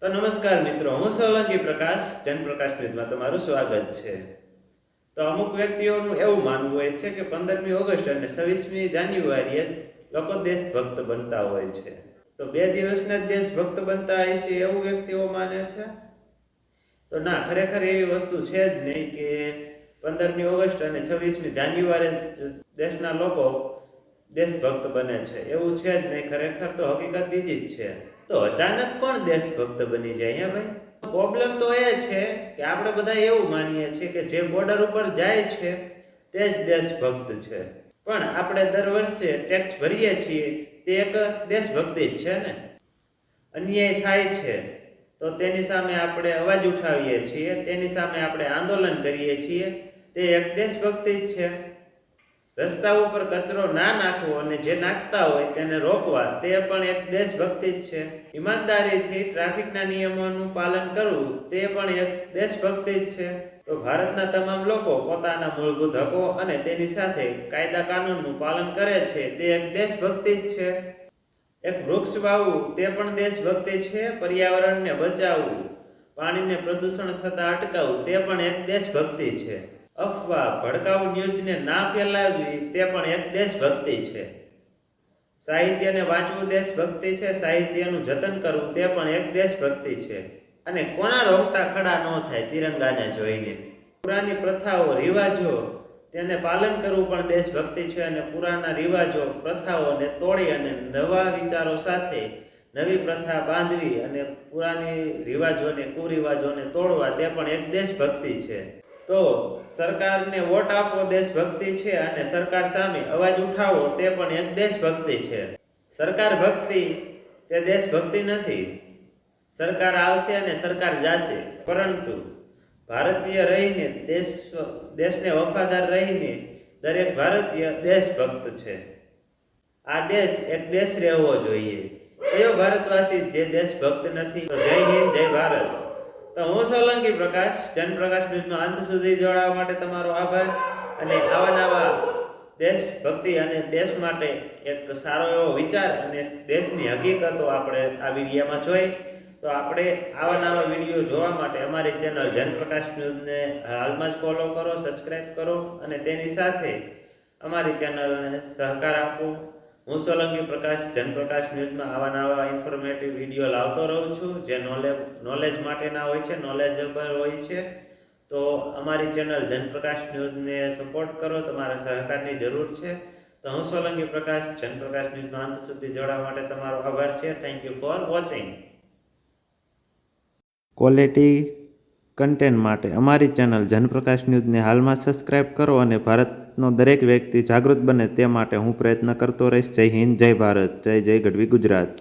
તો નમસ્કાર મિત્રો, હું સોલંકી પ્રકાશ જનપ્રકાશ ન્યૂઝમાં તમારું સ્વાગત છે। તો અમુક વ્યક્તિઓનું એવું માનવું હોય છે કે 15મી ઓગસ્ટ અને 26મી જાન્યુઆરીએ લોકો દેશભક્ત બનતા હોય છે। તો બે દિવસના જ દેશભક્ત બનતા હોય છે એવું વ્યક્તિઓ માને છે। તો ના, ખરેખર એવી વસ્તુ છે જ નહીં કે 15મી ઓગસ્ટ અને 26મી જાન્યુઆરી દેશના લોકો દેશભક્ત બને છે, એવું છે જ નહીં। ખરેખર તો હકીકત બીજી જ છે। તો અચાનક કોણ દેશભક્ત બની જાય? હે ભાઈ, પ્રોબ્લેમ તો એ છે કે આપણે બધા એવું માનીએ છીએ કે જે બોર્ડર ઉપર જાય છે તે જ દેશભક્ત છે, પણ આપણે દર વર્ષે ટેક્સ ભરીએ છીએ તે એક દેશભક્તિ જ છે ને। અન્યાય થાય છે તો તેની સામે આપણે અવાજ ઉઠાવીએ છીએ, તેની સામે આપણે આંદોલન કરીએ છીએ, તે એક દેશભક્તિ જ છે। રસ્તા ઉપર કચરો ના નાખવો અને જે નાખતા હોય તેને રોકવા, તે પણ એક દેશભક્તિ જ છે। ઈમાનદારીથી ટ્રાફિકના નિયમોનું પાલન કરવું, તે પણ એક દેશભક્તિ જ છે। તો ભારતના તમામ લોકો પોતાના મૂળભૂત હકો અને તેની સાથે કાયદા કાનૂનનું પાલન કરે છે, તે એક દેશભક્તિ જ છે। એક વૃક્ષ વાવવું તે પણ દેશભક્તિ છે। પર્યાવરણને બચાવવું, પાણીને પ્રદૂષણ થતા અટકાવવું, તે પણ એક દેશભક્તિ છે। અફવા, ભડકાઉ ન્યૂઝને ના ફેલાવવી, તે પણ એક દેશભક્તિ છે। સાહિત્યને વાંચવું દેશભક્તિ છે, સાહિત્યનું જતન કરવું તે પણ એક દેશભક્તિ છે। અને કોના રોકટા ખડા ન થાય તિરંગાને જોઈને? પુરાની પ્રથાઓ, રિવાજો તેને પાલન કરવું પણ દેશભક્તિ છે, અને પુરાના રિવાજો, પ્રથાઓને તોડી અને નવા વિચારો સાથે નવી પ્રથા બાંધવી અને પુરાની રિવાજોને, કુરિવાજોને તોડવા, તે પણ એક દેશભક્તિ છે। તો સરકારને વોટ આપવો દેશભક્તિ છે, અને સરકાર સામે અવાજ ઉઠાવવો તે પણ એક દેશભક્તિ છે। સરકાર ભક્તિ તે દેશભક્તિ નથી। સરકાર આવશે અને સરકાર જાશે, પરંતુ ભારતીય રહીને દેશને વફાદાર રહીને દરેક ભારતીય દેશભક્ત છે। આ દેશ એક દેશ રહેવો જોઈએ। કયો ભારતવાસી જે દેશભક્ત નથી? તો જય હિન્દ, જય ભારત। તો હું સોલંકી પ્રકાશ જનપ્રકાશ ન્યૂઝનો અંત સુધી જોડાવા માટે તમારો આભાર। અને આવા નવા દેશભક્તિ અને દેશ માટે એક સારો એવો વિચાર અને દેશની હકીકતો આપણે આ વિડીયોમાં જોઈ, તો આપણે આવા નવા વિડીયો જોવા માટે અમારી ચેનલ જનપ્રકાશ ન્યૂઝને હાલમાં જ ફોલો કરો, સબસ્ક્રાઈબ કરો અને તેની સાથે અમારી ચેનલને સહકાર આપો। હું સોલંકી પ્રકાશ જનપ્રકાશ ન્યૂઝમાં આવા નવા ઇન્ફોર્મેટિવ વિડીયો લાવતો રહું છું, જે નોલેજ માટેના હોય છે, નોલેજેબલ હોય છે। તો અમારી ચેનલ જનપ્રકાશ ન્યૂઝને સપોર્ટ કરો, તમારા સહકારની જરૂર છે। તો હું સોલંકી પ્રકાશ જનપ્રકાશ ન્યૂઝના અંત સુધી જોડાવા માટે તમારો આભાર છે। Thank you for watching. Quality content માટે અમારી ચેનલ જનપ્રકાશ ન્યૂઝને હાલમાં સબસ્ક્રાઈબ કરો અને ભારતનો દરેક વ્યક્તિ જાગૃત બને તે માટે હું પ્રયત્ન કરતો રહીશ। જય હિન્દ, જય ભારત, જય જય ગઢવી ગુજરાત।